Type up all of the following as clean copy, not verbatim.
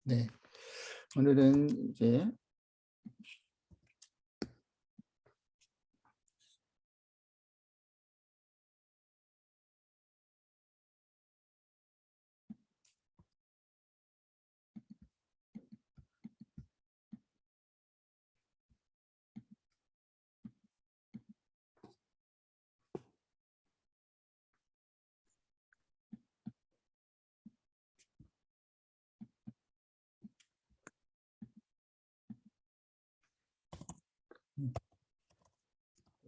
네, 오늘은 이제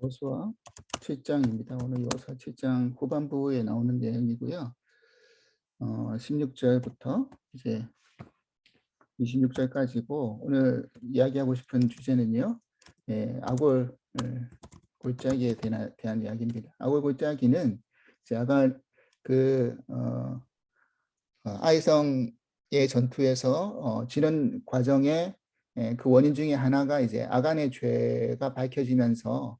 여호수아 7장입니다. 오늘 여호수아 7장 후반부에 나오는 내용이고요. 16절부터 이제 26절까지고 오늘 이야기하고 싶은 주제는요. 아골 골짜기에 대한 이야기입니다. 아골 골짜기는 아가 그 아이성의 전투에서 지는 과정에 그 원인 중에 하나가 이제 아간의 죄가 밝혀지면서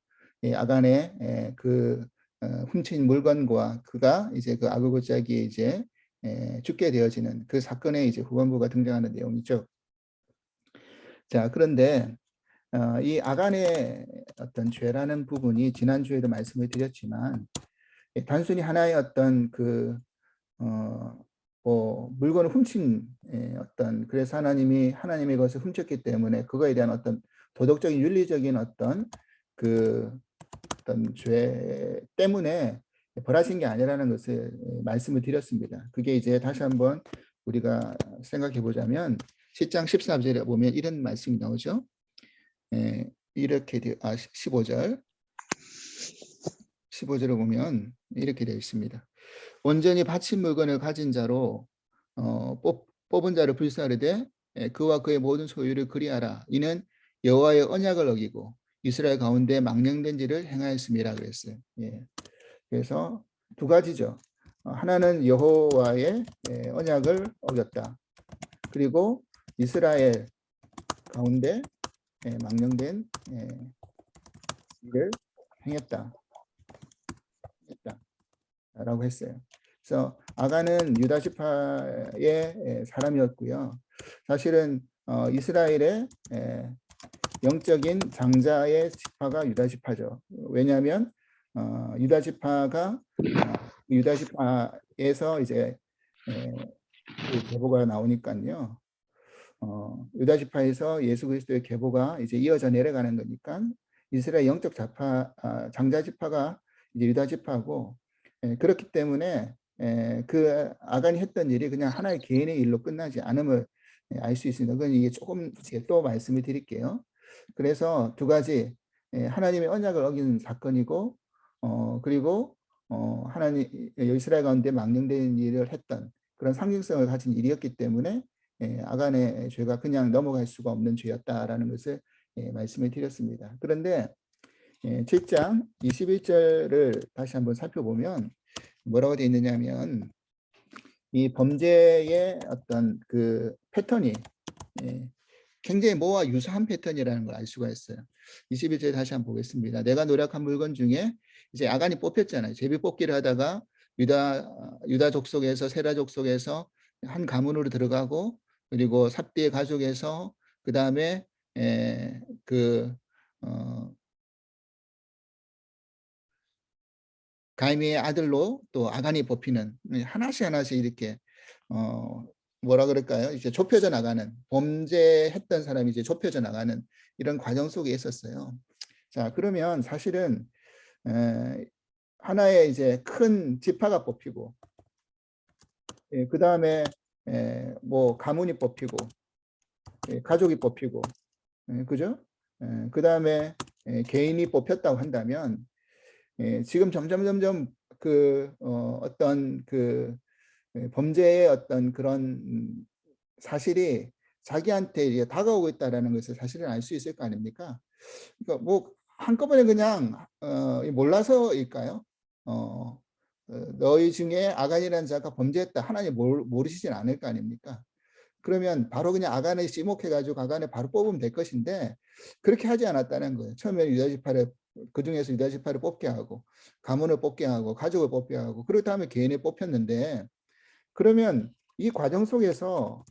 아간의 그 훔친 물건과 그가 이제 그 아골 골짜기에 이제 죽게 되어지는 그 사건의 이제 후반부가 등장하는 내용이죠. 자, 그런데 이 아간의 어떤 죄라는 부분이 지난주에도 말씀을 드렸지만 단순히 하나의 어떤 그 물건을 훔친 어떤 그래서 하나님이 하나님의 것을 훔쳤기 때문에 그거에 대한 어떤 도덕적인 윤리적인 어떤 그 어떤 죄 때문에 벌하신 게 아니라는 것을 말씀을 드렸습니다. 그게 이제 다시 한번 우리가 생각해 보자면 10장 14절에 보면 이런 말씀이 나오죠. 이렇게 15절을 보면 이렇게 되어 있습니다. 온전히 바친 물건을 가진 자로 뽑은 자를 불사르되 그와 그의 모든 소유를 그리하라. 이는 여호와의 언약을 어기고 이스라엘 가운데 망령된 일을 행하였음이라 그랬어요. 그래서 두 가지죠. 하나는 여호와의 언약을 어겼다. 그리고 이스라엘 가운데 망령된 일을 행했다. 라고 했어요. 그래서 아간은 유다 지파의 사람이었고요. 사실은 이스라엘의 영적인 장자의 지파가 유다 지파죠. 왜냐하면 유다 지파가 유다 지파에서 이제 그 계보가 나오니까요. 유다 지파에서 예수 그리스도의 계보가 이제 이어져 내려가는 거니까 이스라엘 영적 장자 지파가 이제 유다 지파고 그렇기 때문에 그 아간이 했던 일이 그냥 하나의 개인의 일로 끝나지 않음을 알 수 있습니다. 그건 이게 조금 또 말씀을 드릴게요. 그래서 두 가지 하나님의 언약을 어긴 사건이고 그리고 하나님 이스라엘 가운데 망령된 일을 했던 그런 상징성을 가진 일이었기 때문에 아간의 죄가 그냥 넘어갈 수가 없는 죄였다라는 것을 말씀을 드렸습니다. 그런데 7장 21절을 다시 한번 살펴보면 뭐라고 되어 있느냐면 이 범죄의 어떤 그 패턴이 굉장히 뭐와 유사한 패턴이라는 걸 알 수가 있어요. 21절 다시 한번 보겠습니다. 내가 노력한 물건 중에 이제 아간이 뽑혔잖아요. 제비 뽑기를 하다가 유다 족속에서 세라 족속에서 한 가문으로 들어가고 그리고 삽디의 가족에서 그 다음에 그 가이미의 아들로 또 아간이 뽑히는 하나씩 이렇게 뭐라 그럴까요? 이제 좁혀져 나가는 범죄했던 사람이 이제 좁혀져 나가는 이런 과정 속에 있었어요. 자, 그러면 사실은 하나의 이제 큰 지파가 뽑히고 그 다음에 뭐 가문이 뽑히고 가족이 뽑히고 그죠? 그 다음에 개인이 뽑혔다고 한다면 지금 점점 그 어떤 그 범죄의 어떤 그런 사실이 자기한테 이제 다가오고 있다라는 것을 사실은 알 수 있을 거 아닙니까? 그러니까 뭐 한꺼번에 그냥 몰라서일까요? 너희 중에 아간이라는 자가 범죄했다. 하나님 모르시진 않을 거 아닙니까? 그러면 바로 그냥 아간을 지목해가지고 아간을 바로 뽑으면 될 것인데 그렇게 하지 않았다는 거예요. 처음에 유다지파를 그중에서 유다지파를 뽑게 하고 가문을 뽑게 하고 가족을 뽑게 하고 그리고 다음에 개인을 뽑혔는데 그러면 이 과정 속에서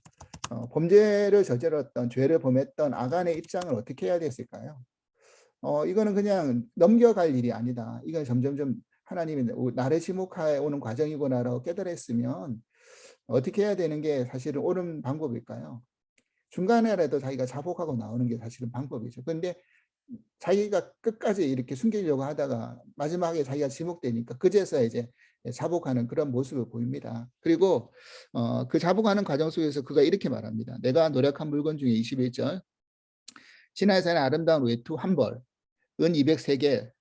범죄를 저질렀던 죄를 범했던 아간의 입장을 어떻게 해야 됐을까요? 이거는 그냥 넘겨갈 일이 아니다. 이건 점점점 하나님이 나를 지목해 오는 과정이구나라고 깨달았으면 어떻게 해야 되는 게 사실은 옳은 방법일까요? 중간에라도 자기가 자복하고 나오는 게 사실은 방법이죠. 그런데 자기가 끝까지 이렇게 숨기려고 하다가 마지막에 자기가 지목되니까 그제서야 이제 자복하는 그런 모습을 보입니다. 그리고 그 자복하는 과정 속에서 그가 이렇게 말합니다. 내가 노력한 물건 중에 21절 신하에서는 아름다운 외투 한 벌, 은 203개,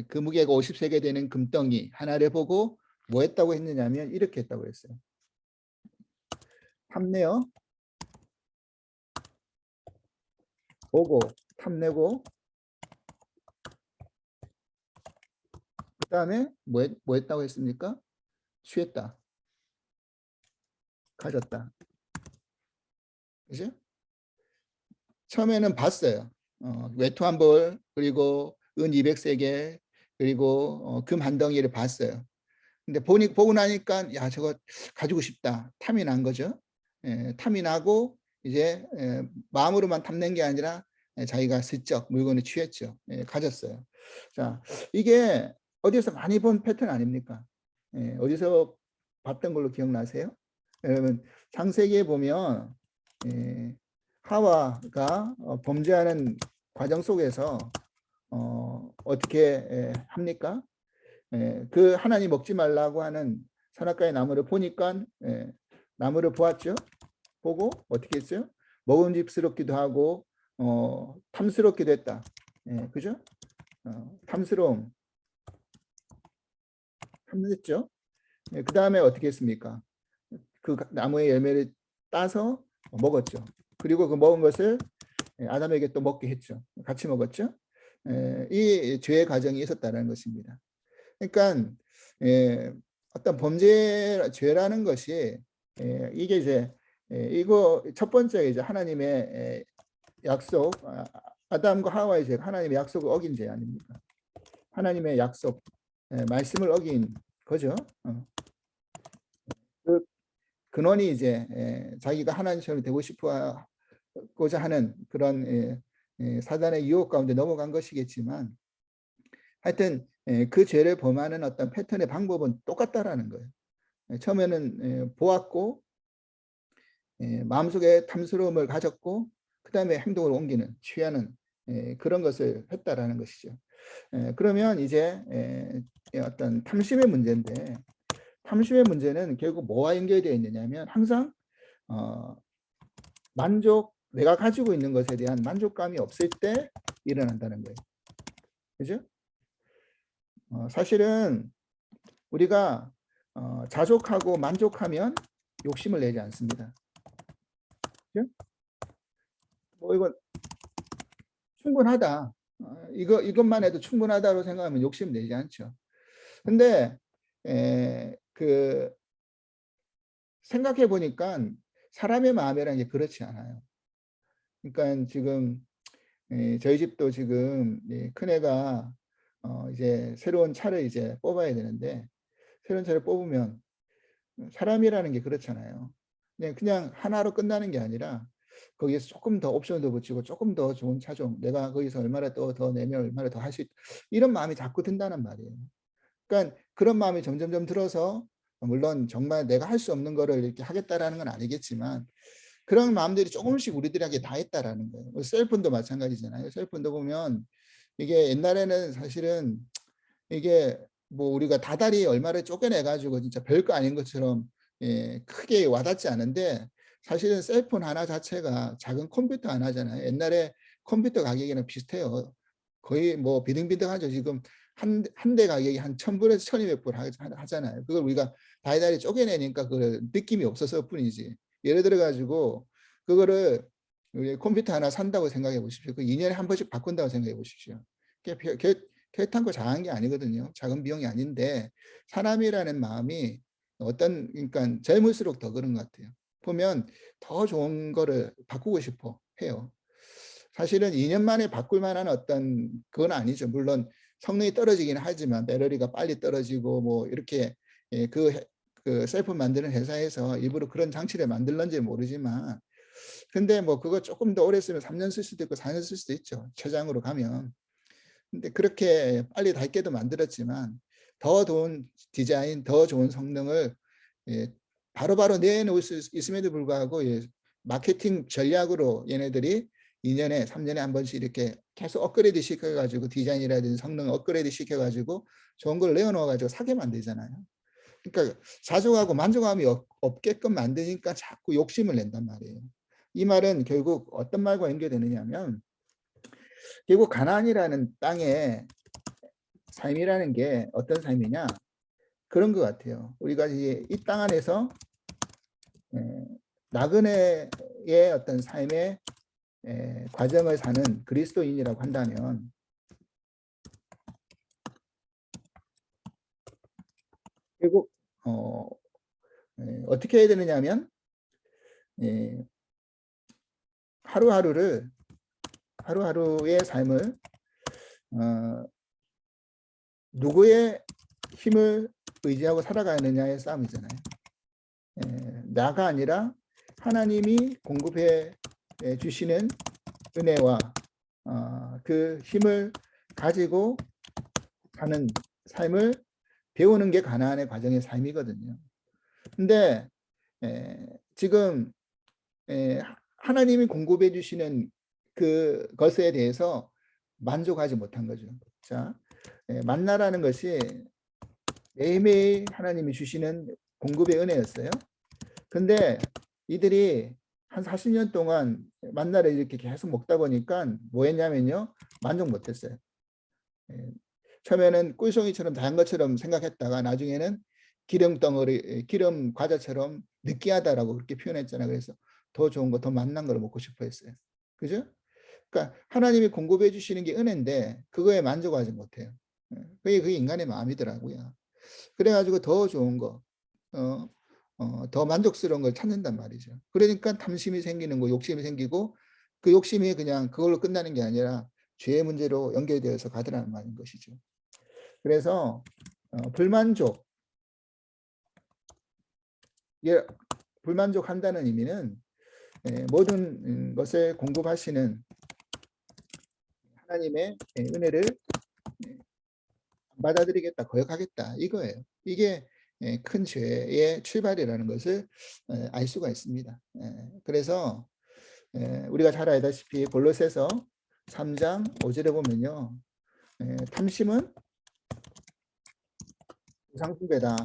그 무게가 50세계 되는 금덩이 하나를 보고 뭐 했다고 했느냐면 이렇게 했다고 했어요. 탐내어 보고 탐내고 그 다음에 뭐 했다고 했습니까? 취했다. 가졌다. 그죠? 처음에는 봤어요. 외투 한 벌, 그리고 은 200세계, 그리고 금 한 덩이를 봤어요. 근데 보고 나니까 야 저거 가지고 싶다. 탐이 난 거죠. 탐이 나고 이제 마음으로만 탐낸 게 아니라 자기가 슬쩍 물건을 취했죠. 가졌어요. 자, 이게 어디서 많이 본 패턴 아닙니까? 어디서 봤던 걸로 기억나세요? 여러분 창세기에 보면 하와가 범죄하는 과정 속에서 어떻게 합니까? 그 하나님 먹지 말라고 하는 선악과의 나무를 보니까 나무를 보았죠. 보고 어떻게 했어요? 먹음직스럽기도 하고 탐스럽기도 했다. 그죠? 탐스러움, 탐냈죠. 그 다음에 어떻게 했습니까? 그 나무의 열매를 따서 먹었죠. 그리고 그 먹은 것을 아담에게 또 먹게 했죠. 같이 먹었죠. 이 죄의 과정이 있었다는 것입니다. 그러니까 어떤 범죄 죄라는 것이 이게 이제 이거 첫 번째 이제 하나님의 약속 아담과 하와의 죄 하나님의 약속을 어긴 죄 아닙니까? 하나님의 약속 말씀을 어긴 거죠. 그 근원이 이제 자기가 하나님처럼 되고 싶어고자 하는 그런 사단의 유혹 가운데 넘어간 것이겠지만 하여튼 그 죄를 범하는 어떤 패턴의 방법은 똑같다라는 거예요. 처음에는 보았고 마음속에 탐스러움을 가졌고 그 다음에 행동을 옮기는 취하는 그런 것을 했다라는 것이죠. 그러면 이제 어떤 탐심의 문제인데 탐심의 문제는 결국 뭐와 연결되어 있느냐면 항상 만족 내가 가지고 있는 것에 대한 만족감이 없을 때 일어난다는 거예요. 그죠? 사실은 우리가 자족하고 만족하면 욕심을 내지 않습니다. 그죠? 뭐 이건 충분하다. 이것만 해도 충분하다고 생각하면 욕심 내지 않죠. 근데 그 생각해 보니까 사람의 마음이라는 게 그렇지 않아요. 그러니까 지금 저희 집도 지금 큰애가 이제 새로운 차를 이제 뽑아야 되는데 새로운 차를 뽑으면 사람이라는 게 그렇잖아요. 그냥 하나로 끝나는 게 아니라 거기에 조금 더 옵션도 붙이고 조금 더 좋은 차종 내가 거기서 얼마나 또 더 내면 얼마나 더 할 수 있다 이런 마음이 자꾸 든다는 말이에요. 그러니까 그런 마음이 점점점 들어서 물론 정말 내가 할 수 없는 거를 이렇게 하겠다라는 건 아니겠지만 그런 마음들이 조금씩 우리들에게 다 있다라는 거예요. 셀폰도 마찬가지잖아요. 셀폰도 보면 이게 옛날에는 사실은 이게 뭐 우리가 다달이 얼마를 쪼개내 가지고 진짜 별거 아닌 것처럼 크게 와닿지 않은데 사실은 셀폰 하나 자체가 작은 컴퓨터 하나잖아요. 옛날에 컴퓨터 가격이랑 비슷해요. 거의 뭐 비등비등하죠. 지금 한 대 가격이 한 1,000불에서 1,200불 하잖아요. 그걸 우리가 다이다리 쪼개내니까 그 느낌이 없어서 뿐이지. 예를 들어 가지고 그거를 컴퓨터 하나 산다고 생각해 보십시오. 그 2년에 한 번씩 바꾼다고 생각해 보십시오. 결탄코 작은 게 아니거든요. 작은 비용이 아닌데 사람이라는 마음이 그러니까 젊을수록 더 그런 것 같아요. 보면 더 좋은 거를 바꾸고 싶어 해요. 사실은 2년 만에 바꿀 만한 어떤 그건 아니죠. 물론 성능이 떨어지긴 하지만 배터리가 빨리 떨어지고 뭐 이렇게 그 그 셀폰 만드는 회사에서 일부러 그런 장치를 만들는지 모르지만, 근데 뭐 그거 조금 더 오래 쓰면 3년 쓸 수도 있고 4년 쓸 수도 있죠. 최장으로 가면. 근데 그렇게 빨리 닳게도 만들었지만 더 좋은 디자인, 더 좋은 성능을 예, 바로바로 내놓을 수 있음에도 불구하고 예, 마케팅 전략으로 얘네들이 2년에 3년에 한 번씩 이렇게 계속 업그레이드 시켜가지고 디자인이라든지 성능 업그레이드 시켜가지고 좋은 걸 내어놓아가지고 사게 만들잖아요. 그러니까 사족하고 만족감이 없게끔 만드니까 자꾸 욕심을 낸단 말이에요. 이 말은 결국 어떤 말과 연결되느냐 하면 결국 가나안이라는 땅의 삶이라는 게 어떤 삶이냐 그런 것 같아요. 우리가 이제 이 땅 안에서 나그네의 어떤 삶의 과정을 사는 그리스도인이라고 한다면 결국 어떻게 해야 되느냐 하면 하루하루의 삶을 누구의 힘을 의지하고 살아가느냐의 싸움이잖아요. 나가 아니라 하나님이 공급해 주시는 은혜와 그 힘을 가지고 사는 삶을 배우는 게 가나안의 과정의 삶이거든요. 근데 지금 하나님이 공급해 주시는 그것에 대해서 만족하지 못한 거죠. 자, 만나라는 것이 매일매일 하나님이 주시는 공급의 은혜였어요. 근데 이들이 한 40년 동안 만나를 이렇게 계속 먹다 보니까 뭐 했냐면요. 만족 못했어요. 처음에는 꿀송이처럼 다한 것처럼 생각했다가 나중에는 기름 덩어리, 기름 과자처럼 느끼하다라고 그렇게 표현했잖아요. 그래서 더 좋은 거, 더 맛난 걸 먹고 싶어 했어요. 그죠? 그러니까 하나님이 공급해 주시는 게 은혜인데 그거에 만족하지 못해요. 그게 인간의 마음이더라고요. 그래가지고 더 좋은 거, 더 만족스러운 걸 찾는단 말이죠. 그러니까 탐심이 생기는 거, 욕심이 생기고 그 욕심이 그냥 그걸로 끝나는 게 아니라 죄의 문제로 연결되어서 가더라는 말인 것이죠. 그래서 불만족, 불만족한다는 의미는 모든 것을 공급하시는 하나님의 은혜를 받아들이겠다, 거역하겠다 이거예요. 이게 큰 죄의 출발이라는 것을 알 수가 있습니다. 그래서 우리가 잘 알다시피 골로새서 3장 5절에 보면요. 탐심은 우상숭배다.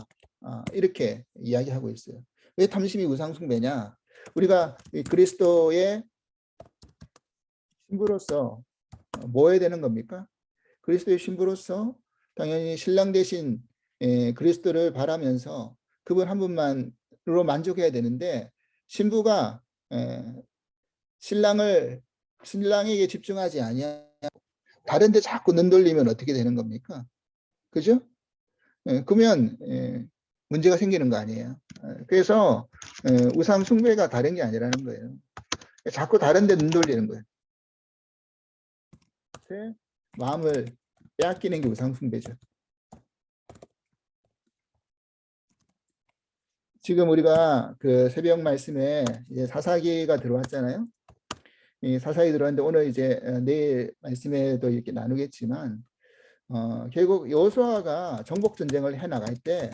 이렇게 이야기하고 있어요. 왜 탐심이 우상숭배냐? 우리가 그리스도의 신부로서 뭐 해야 되는 겁니까? 그리스도의 신부로서 당연히 신랑 대신 그리스도를 바라면서 그분 한 분만으로 만족해야 되는데 신부가 신랑에게 집중하지 아니하고 다른 데 자꾸 눈 돌리면 어떻게 되는 겁니까? 그죠? 그러면 문제가 생기는 거 아니에요. 그래서 우상 숭배가 다른 게 아니라는 거예요. 자꾸 다른 데 눈 돌리는 거예요. 마음을 빼앗기는 게 우상 숭배죠. 지금 우리가 그 새벽 말씀에 이제 사사기가 들어왔잖아요. 이 사사기 들어왔는데 오늘 이제 내일 말씀에도 이렇게 나누겠지만 결국 여호수아가 정복 전쟁을 해 나갈 때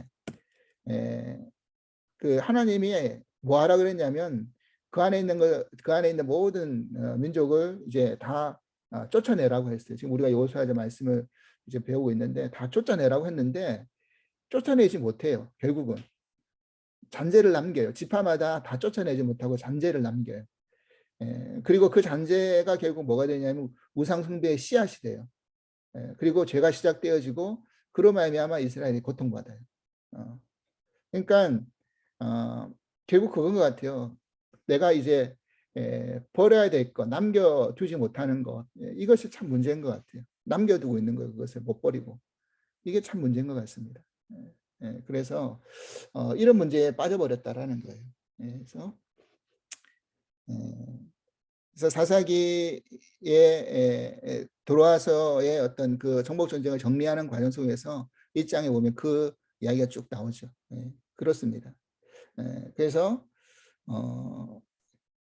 그 하나님이 뭐 하라 그랬냐면 그 안에 있는 모든 민족을 이제 다 쫓아내라고 했어요. 지금 우리가 여호수아의 말씀을 이제 배우고 있는데 다 쫓아내라고 했는데 쫓아내지 못해요. 결국은 잔재를 남겨요. 지파마다 다 쫓아내지 못하고 잔재를 남겨요. 그리고 그 잔재가 결국 뭐가 되냐면 우상 숭배의 씨앗이 돼요. 그리고 죄가 시작되어지고 그로 말미암아 이스라엘이 고통받아요. 그러니까 결국 그건 것 같아요. 내가 이제 버려야 될 것, 남겨두지 못하는 것, 이것이 참 문제인 것 같아요. 남겨두고 있는 거예요. 그것을 못 버리고. 이게 참 문제인 것 같습니다. 그래서 이런 문제에 빠져버렸다라는 거예요. 그래서 사사기에 들어와서의 어떤 그 정복 전쟁을 정리하는 과정 속에서 1장에 보면 그 이야기가 쭉 나오죠. 그렇습니다. 그래서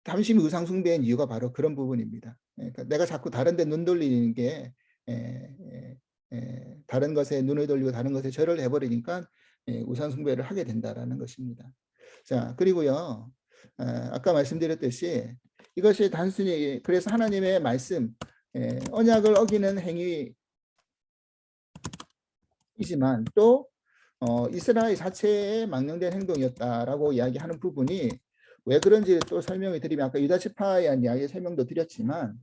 탐심이 우상 숭배인 이유가 바로 그런 부분입니다. 그러니까 내가 자꾸 다른 데 눈 돌리는 게 다른 것에 눈을 돌리고 다른 것에 절을 해버리니까 우상 숭배를 하게 된다라는 것입니다. 자, 그리고요. 아까 말씀드렸듯이 이것이 단순히 그래서 하나님의 말씀, 언약을 어기는 행위이지만 또 이스라엘 자체에 망령된 행동이었다라고 이야기하는 부분이 왜 그런지 또 설명을 드리면 아까 유다 지파에 대한 이야기 설명도 드렸지만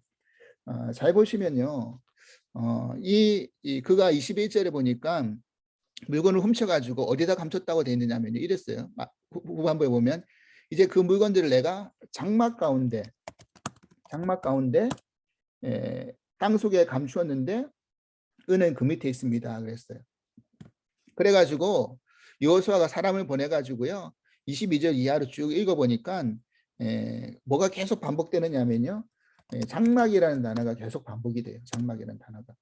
잘 보시면요. 그가 21절에 보니까 물건을 훔쳐가지고 어디다 감췄다고 되어 있느냐면 이랬어요. 후반부에 보면 이제 그 물건들을 내가 장막 가운데 땅 속에 감추었는데 은은 그 밑에 있습니다. 그랬어요. 그래가지고 여호수아가 사람을 보내가지고요. 22절 이하로 쭉 읽어보니까 뭐가 계속 반복되느냐면요. 장막이라는 단어가 계속 반복이 돼요. 장막이라는 단어가.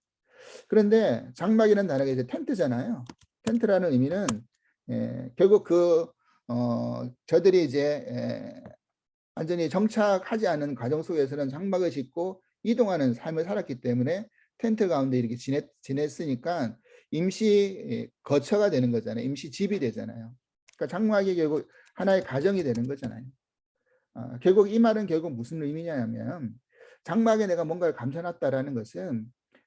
그런데 장막이라는 단어가 이제 텐트잖아요. 텐트라는 의미는 결국 저들이 이제 완전히 정착하지 않은 과정 속에서는 장막을 짓고 이동하는 삶을 살았기 때문에 텐트 가운데 이렇게 지냈으니까 임시 거처가 되는 거잖아요. 임시 집이 되잖아요. 그러니까 장막이 결국 하나의 가정이 되는 거잖아요. 결국 이 말은 결국 무슨 의미냐면 장막에 내가 뭔가를 감춰놨다라는 것은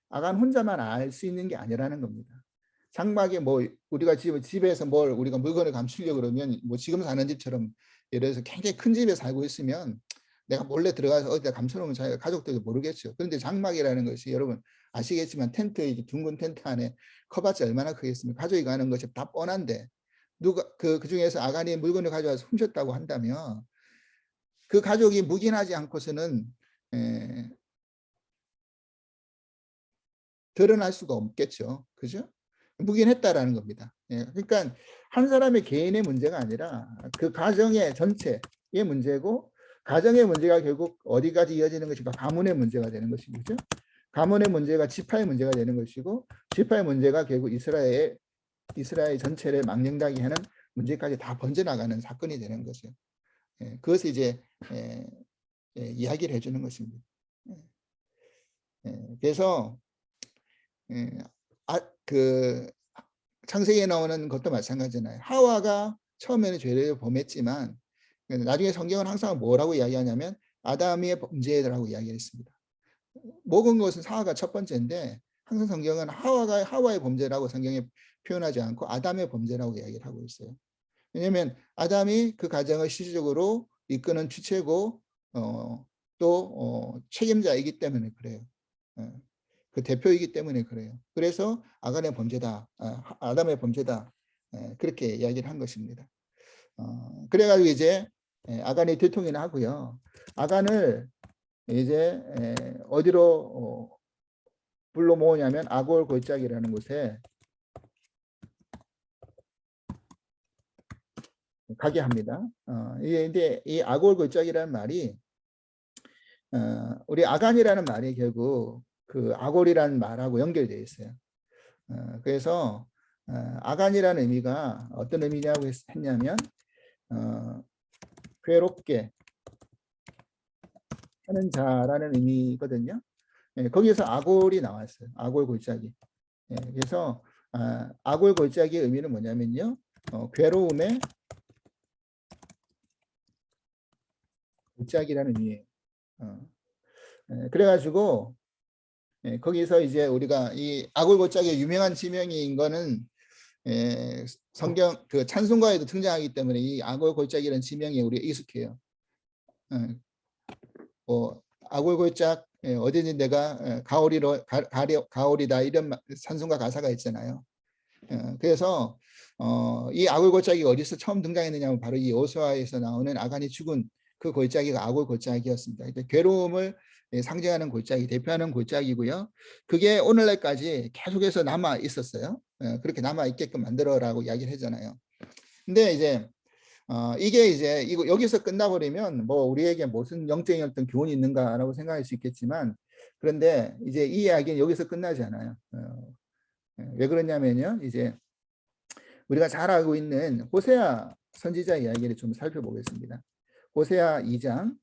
아간 혼자만 알 수 있는 게 아니라는 겁니다. 장막에 뭐 우리가 집에서 뭘 우리가 물건을 감추려고 그러면 뭐 지금 사는 집처럼 예를 들어서 굉장히 큰 집에 살고 있으면 내가 몰래 들어가서 어디다 감춰놓으면 자기가 가족들도 모르겠죠. 그런데 장막이라는 것이 여러분 아시겠지만 텐트, 둥근 텐트 안에 커봤자 얼마나 크겠습니까? 가족이 가는 것이 다 뻔한데 누가 그 중에서 아간이 물건을 가져와서 훔쳤다고 한다면 그 가족이 묵인하지 않고서는 드러날 수가 없겠죠. 그죠? 묵인했다라는 겁니다. 그러니까 한 사람의 개인의 문제가 아니라 그 가정의 전체의 문제고 가정의 문제가 결국 어디까지 이어지는 것인가 가문의 문제가 되는 것이죠. 가문의 문제가 지파의 문제가 되는 것이고 지파의 문제가 결국 이스라엘 전체를 망령되게 하는 문제까지 다 번져나가는 사건이 되는 거죠. 그것을 이제 이야기를 해주는 것입니다. 그래서 그 창세기에 나오는 것도 마찬가지잖아요. 하와가 처음에는 죄를 범했지만 나중에 성경은 항상 뭐라고 이야기하냐면 아담의 범죄라고 이야기했습니다. 먹은 것은 하와가 첫 번째인데 항상 성경은 하와의 범죄라고 성경에 표현하지 않고 아담의 범죄라고 이야기를 하고 있어요. 왜냐하면 아담이 그 가정을 실질적으로 이끄는 주체고 또 책임자이기 때문에 그래요. 그 대표이기 때문에 그래요. 그래서 아간의 범죄다, 아담의 범죄다 그렇게 이야기를 한 것입니다. 그래가지고 이제 아간이 들통이나 하고요. 아간을 이제 어디로 불러 모으냐면 아골 골짜기라는 곳에 가게 합니다. 이제 이 아골 골짜기라는 말이 우리 아간이라는 말이 결국 그 아골이라는 말하고 연결되어 있어요. 그래서 아간이라는 의미가 어떤 의미냐고 했냐면 괴롭게 하는 자라는 의미거든요. 거기에서 아골이 나왔어요. 아골 골짜기. 그래서 아골 골짜기의 의미는 뭐냐면요. 괴로움의 골짜기라는 의미예요. 그래가지고 거기서 이제 우리가 이 아골 골짜기의 유명한 지명인 거는 성경 그 찬송가에도 등장하기 때문에 이 아골 골짜기라는 지명이 우리가 익숙해요. 아골 골짝 어디니 내가 가오리다 이런 찬송가 가사가 있잖아요. 그래서 이 아골 골짜기가 어디서 처음 등장했느냐면 바로 이 여호수아에서 나오는 아간이 죽은 그 골짜기가 아골 골짜기였습니다. 그러니까 괴로움을 상징하는 골짜기, 대표하는 골짜기고요. 그게 오늘날까지 계속해서 남아 있었어요. 그렇게 남아 있게끔 만들어라고 이야기를 하잖아요. 근데 이제 이게 이제 여기서 끝나버리면 뭐 우리에게 무슨 영적인 어떤 교훈이 있는가라고 생각할 수 있겠지만 그런데 이제 이 이야기는 여기서 끝나지 않아요. 왜 그러냐면요. 이제 우리가 잘 알고 있는 호세아 선지자 이야기를 좀 살펴보겠습니다. 호세아 2장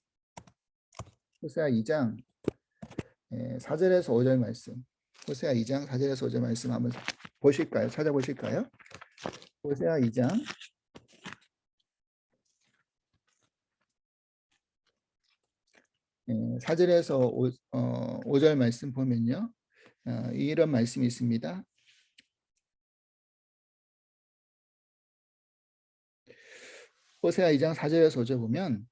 4절에서 5절 말씀. 호세아 2장 4절에서 5절 말씀 한번 보실까요? 찾아보실까요? 호세아 2장 4절에서 5절 말씀 보면요. 이런 말씀이 있습니다. 호세아 2장 4절에서 5절 보면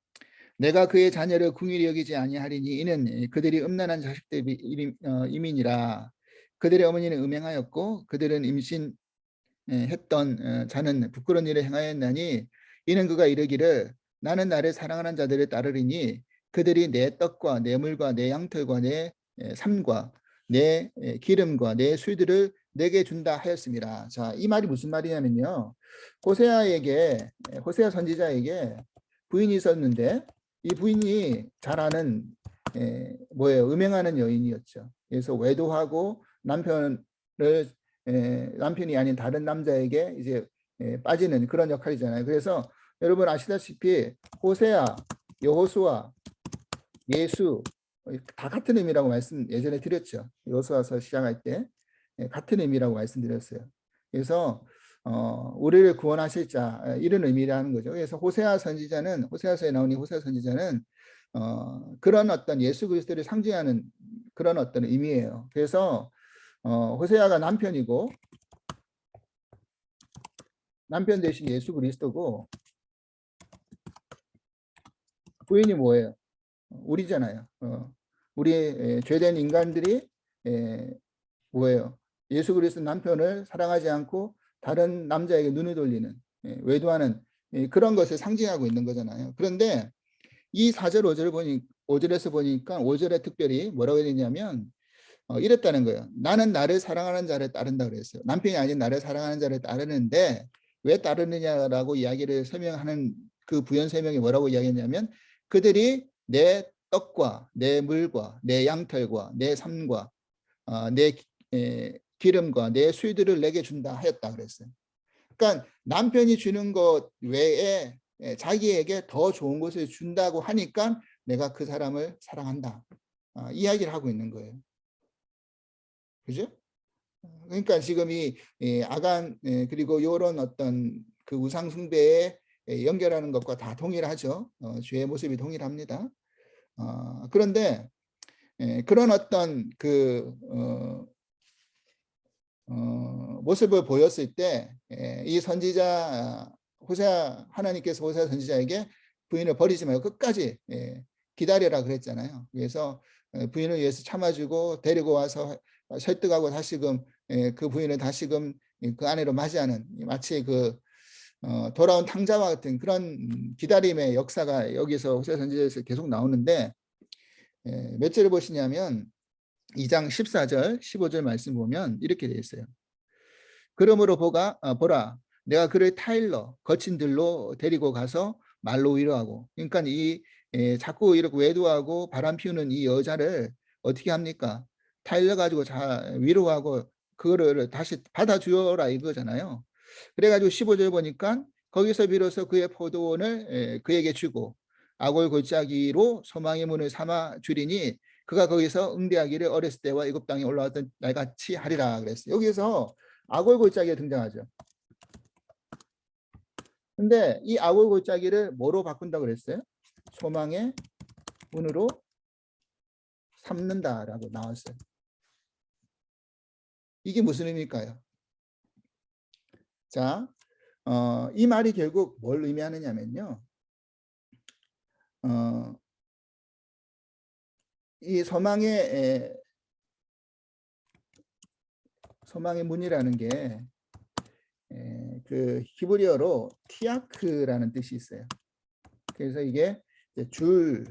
내가 그의 자녀를 궁일히 여기지 아니하리니 이는 그들이 음란한 자식들이 이민이라. 그들의 어머니는 음행하였고 그들은 임신했던 자는 부끄러운 일을 행하였나니 이는 그가 이르기를 나는 나를 사랑하는 자들을 따르리니 그들이 내 떡과 내 물과 내 양털과 내 삶과 내 기름과 내 술들을 내게 준다 하였습니다. 자, 이 말이 무슨 말이냐면요. 호세아 선지자에게 부인이 있었는데 이 부인이 잘 아는 뭐예요? 음행하는 여인이었죠. 그래서 외도하고 남편이 아닌 다른 남자에게 이제 빠지는 그런 역할이잖아요. 그래서 여러분 아시다시피 호세아, 여호수아, 예수 다 같은 의미라고 말씀 예전에 드렸죠. 여호수아서 시작할 때 같은 의미라고 말씀드렸어요. 그래서 우리를 구원하실 자 이런 의미라는 거죠. 그래서 호세아서에 나오는 호세아 선지자는 그런 어떤 예수 그리스도를 상징하는 그런 어떤 의미예요. 그래서 호세아가 남편이고 남편 대신 예수 그리스도고 부인이 뭐예요? 우리잖아요. 우리 죄된 인간들이 뭐예요? 예수 그리스도 남편을 사랑하지 않고 다른 남자에게 눈을 돌리는 외도하는 그런 것을 상징하고 있는 거잖아요. 그런데 이 4절 5절에서 보니까 5절에 특별히 뭐라고 해야 되냐면 이랬다는 거예요. 나는 나를 사랑하는 자를 따른다 그랬어요. 남편이 아닌 나를 사랑하는 자를 따르는데 왜 따르느냐라고 이야기를 설명하는 그 부연 설명이 뭐라고 이야기했냐면 그들이 내 떡과 내 물과 내 양털과 내 삶과 내 기름과 내 수들을 내게 준다 하였다 그랬어요. 그러니까 남편이 주는 것 외에 자기에게 더 좋은 것을 준다고 하니까 내가 그 사람을 사랑한다. 이야기를 하고 있는 거예요. 그죠? 그러니까 지금 이 아간 그리고 이런 어떤 그 우상 숭배에 연결하는 것과 다 동일하죠. 죄의 모습이 동일합니다. 그런데 그런 어떤 그 모습을 보였을 때 이 선지자 하나님께서 호세아 선지자에게 부인을 버리지 말고 끝까지 기다려라 그랬잖아요. 그래서 부인을 위해서 참아주고 데리고 와서 설득하고 다시금 그 부인을 다시금 그 아내로 맞이하는 마치 그 돌아온 탕자와 같은 그런 기다림의 역사가 여기서 호세아 선지자에서 계속 나오는데 몇 절을 보시냐면 2장 14절 15절 말씀 보면 이렇게 되어 있어요. 그러므로 보라 내가 그를 타일러 거친 들로 데리고 가서 말로 위로하고 그러니까 자꾸 이렇게 외도하고 바람 피우는 이 여자를 어떻게 합니까? 타일러 가지고 위로하고 그거를 다시 받아주어라 이거잖아요. 그래가지고 15절 보니까 거기서 비로소 그의 포도원을 그에게 주고 아골 골짜기로 소망의 문을 삼아 주리니 그가 거기서 응대하기를 어렸을 때와 애굽 땅에 올라왔던 날같이 하리라 그랬어요. 여기서 아골 골짜기가 등장하죠. 근데 이 아골 골짜기를 뭐로 바꾼다고 그랬어요? 소망의 문으로 삼는다라고 나왔어요. 이게 무슨 의미일까요? 자, 이 말이 결국 뭘 의미하느냐면요. 이 소망의 문이라는 게 그 히브리어로 티아크라는 뜻이 있어요. 그래서 이게 줄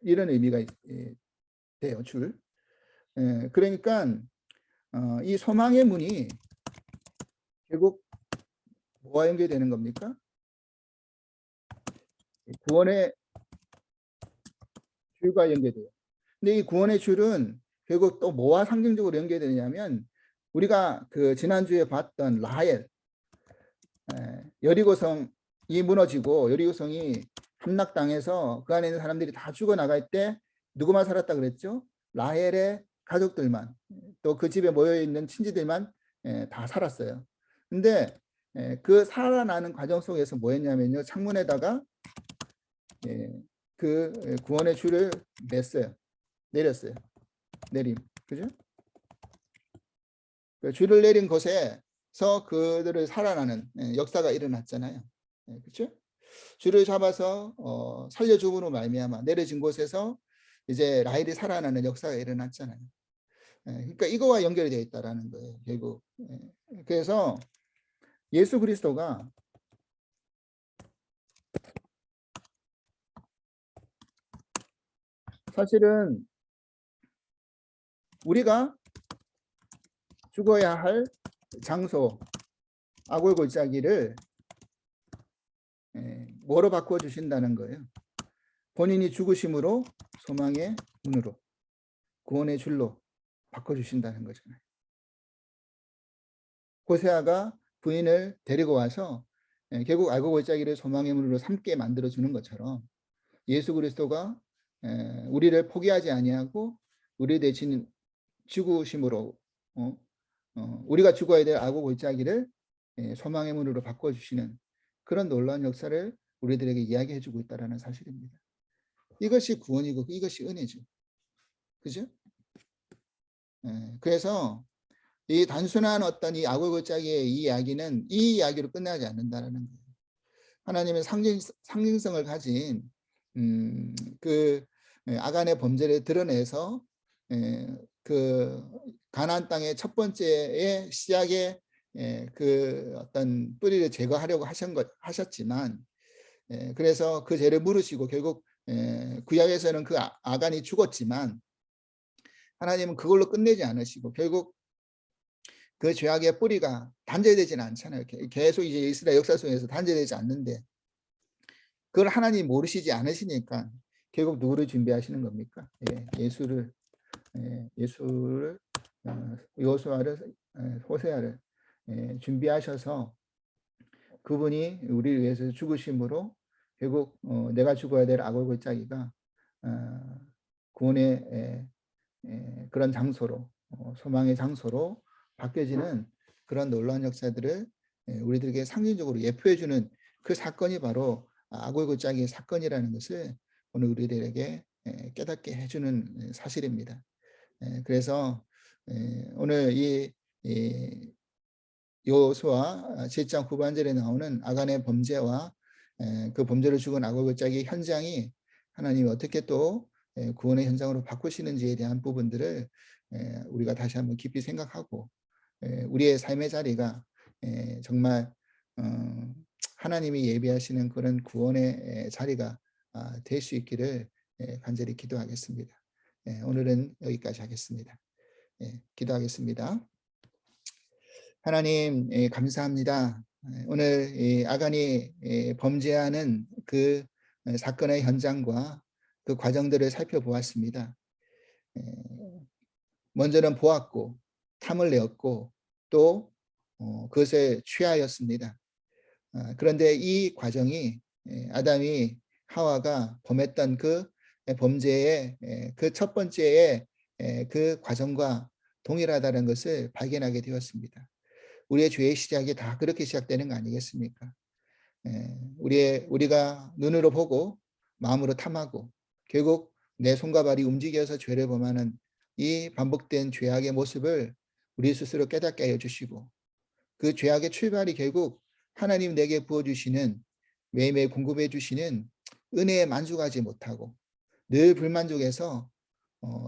이런 의미가 돼요. 줄. 그러니까 이 소망의 문이 결국 뭐와 연결되는 겁니까? 구원의 줄과 연결돼요. 근데 이 구원의 줄은 결국 또 뭐와 상징적으로 연결되냐면 우리가 그 지난주에 봤던 라헬 여리고성이 무너지고 여리고성이 함락당해서 그 안에 있는 사람들이 다 죽어나갈 때 누구만 살았다 그랬죠? 라헬의 가족들만, 또 그 집에 모여있는 친지들만 다 살았어요. 근데 그 살아나는 과정 속에서 뭐 했냐면요, 창문에다가 그 구원의 줄을 내렸어요. 내림, 그죠? 그 줄을 내린 곳에서 그들을 살아나는 역사가 일어났잖아요. 그렇죠? 줄을 잡아서 살려줌으로 말미암아 내려진 곳에서 이제 라헬이 살아나는 역사가 일어났잖아요. 그러니까 이거와 연결이 되어 있다라는 거예요, 결국. 그래서 예수 그리스도가 사실은 우리가 죽어야 할 장소, 악을 골짜기를 뭐로 바꿔주신다는 거예요. 본인이 죽으심으로 소망의 문으로, 구원의 줄로 바꿔주신다는 거잖아요. 호세아가 부인을 데리고 와서 결국 알고 골짜기를 소망의 문으로 삼게 만들어주는 것처럼 예수 그리스도가 우리를 포기하지 아니하고 우리 대신 죽으심으로 우리가 죽어야 될 악의 골짜기를 소망의 문으로 바꿔주시는 그런 놀라운 역사를 우리들에게 이야기해주고 있다는 사실입니다. 이것이 구원이고 이것이 은혜죠. 그죠? 그래서 이 단순한 어떤 이 악의 골짜기의 이 이야기는 이 이야기로 끝나지 않는다는 거예요. 하나님의 상징성을 가진 그 아간의 범죄를 드러내서 그 가나안 땅의 첫 번째의 시작의 그 어떤 뿌리를 제거하려고 하셨지만 그래서 그 죄를 물으시고 결국 구약에서는 그 아간이 죽었지만 하나님은 그걸로 끝내지 않으시고 결국 그 죄악의 뿌리가 단절되지는 않잖아요. 계속 이제 이스라엘 역사 속에서 단절되지 않는데 그걸 하나님 모르시지 않으시니까 결국 누구를 준비하시는 겁니까? 예수를 여호수아를 호세아를 준비하셔서 그분이 우리를 위해서 죽으심으로 결국 내가 죽어야 될 악의 골짜기가 구원의 그런 장소로 소망의 장소로 바뀌어지는 그런 놀라운 역사들을 우리들에게 상징적으로 예표해주는 그 사건이 바로 악의 골짜기의 사건이라는 것을 오늘 우리들에게 깨닫게 해주는 사실입니다. 그래서 오늘 이 여호수아 7장 후반절에 나오는 아간의 범죄와 그 범죄를 죽은 악의 골짜기 현장이 하나님이 어떻게 또 구원의 현장으로 바꾸시는지에 대한 부분들을 우리가 다시 한번 깊이 생각하고 우리의 삶의 자리가 정말 하나님이 예비하시는 그런 구원의 자리가 될 수 있기를 간절히 기도하겠습니다. 오늘은 여기까지 하겠습니다. 기도하겠습니다. 하나님 감사합니다. 오늘 아간이 범죄하는 그 사건의 현장과 그 과정들을 살펴보았습니다. 먼저는 보았고 탐을 내었고 또 그것에 취하였습니다. 그런데 이 과정이 아담이 하와가 범했던 그 범죄의 그 첫 번째의 그 과정과 동일하다는 것을 발견하게 되었습니다. 우리의 죄의 시작이 다 그렇게 시작되는 거 아니겠습니까? 우리가 눈으로 보고 마음으로 탐하고 결국 내 손과 발이 움직여서 죄를 범하는 이 반복된 죄악의 모습을 우리 스스로 깨닫게 하여 주시고 그 죄악의 출발이 결국 하나님 내게 부어주시는 매일매일 공급해 주시는 은혜에 만족하지 못하고 늘 불만족해서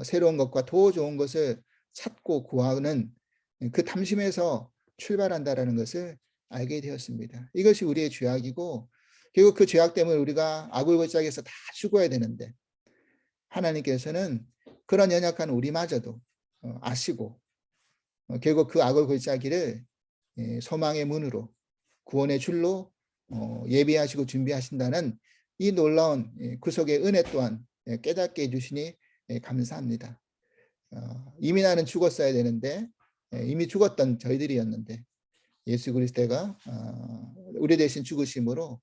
새로운 것과 더 좋은 것을 찾고 구하는 그 탐심에서 출발한다라는 것을 알게 되었습니다. 이것이 우리의 죄악이고 결국 그 죄악 때문에 우리가 악의 골짜기에서 다 죽어야 되는데 하나님께서는 그런 연약한 우리마저도 아시고 결국 그 악의 골짜기를 소망의 문으로 구원의 줄로 예비하시고 준비하신다는 이 놀라운 구속의 은혜 또한 깨닫게 해주시니 감사합니다. 이미 나는 죽었어야 되는데 이미 죽었던 저희들이었는데 예수 그리스도가 우리 대신 죽으심으로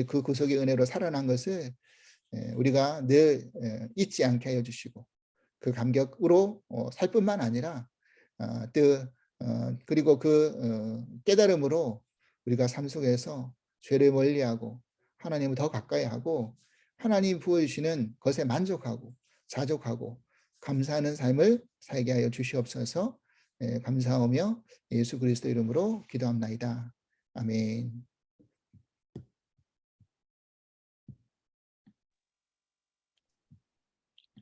그 구속의 은혜로 살아난 것을 우리가 늘 잊지 않게 하여 주시고 그 감격으로 살 뿐만 아니라 또 그리고 그 깨달음으로 우리가 삶 속에서 죄를 멀리하고 하나님을 더 가까이 하고 하나님 부어주시는 것에 만족하고 자족하고 감사하는 삶을 살게 하여 주시옵소서. 감사하며 예수 그리스도 이름으로 기도합나이다. 아멘.